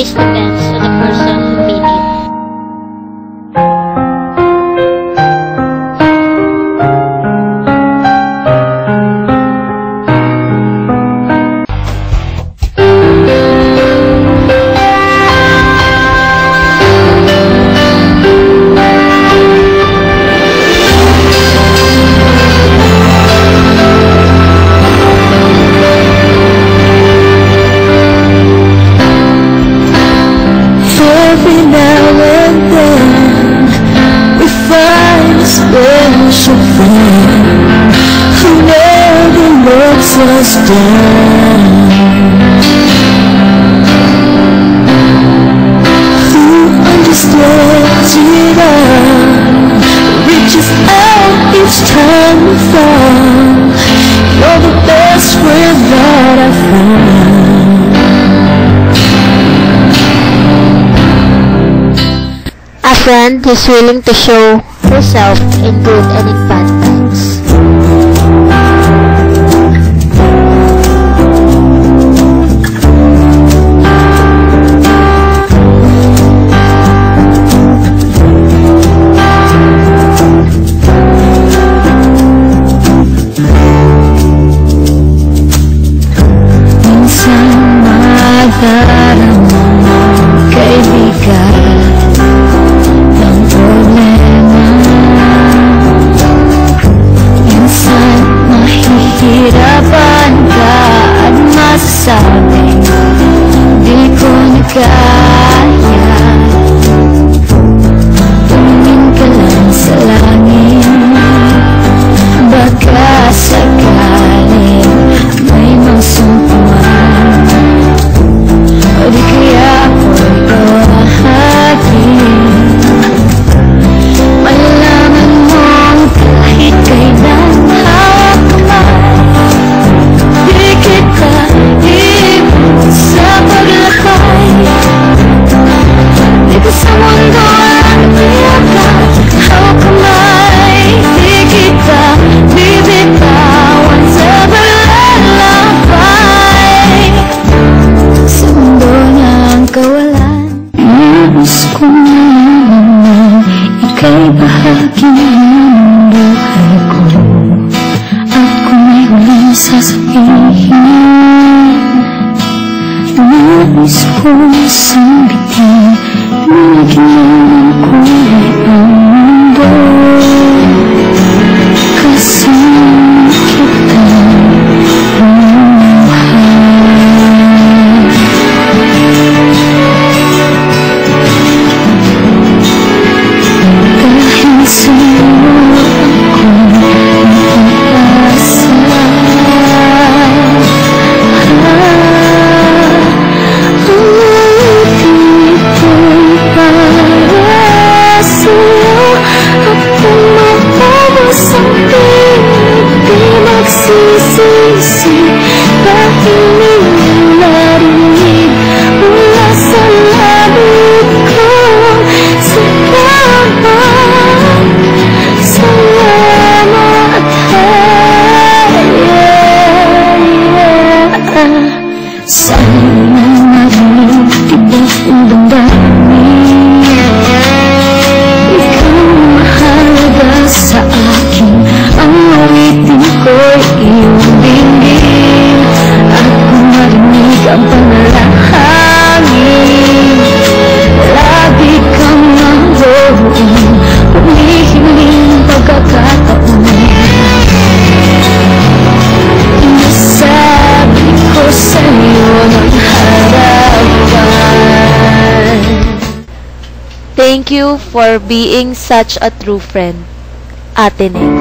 always depends on the person who made it. Every now and then we find a special friend who never lets us down, who understands it all, reaches out each time we fall. You're the best friend that I've found. A friend who's willing to show herself in good and in bad times. Minsan madarama mong kaibigan ng problema. Minsan mahihirapan ka at masasabing di ko na kaya. Tumingin ka lang sa langit, baka sakaling may masumpuan, o di kaya ako'y ahagin. Malalaman mong kahit kailan hawak kamay, di kita iibig sa paglakay. Dito sa mundo ang iyakan, hawak kamay, di kita bibitawan sa paglalakbay. Sa mundo ng kawalan, nais ko malaman na ika'y bahagi ng buhay ko. At kung may huling sasabihin, nais ko isang bitin na naging kulay ang mundo. Kasama kita dahil sa'yo ako nakapasa. Ito'y para sa'yo. Ako matapos ang pilit, di magsisisi dahil niyong narinig mula sa labit ko. Salamat, sana marinig tibok ang damdamin. Ikaw mahalaga sa akin, ang ulitin ko'y iyong dinggin. At kung marinig ang panalangin, lagi kang nandoon, humihiling pagkakataon. Inasabi ko sa'yo ng harapan. Thank you for being such a true friend, Ate Neng.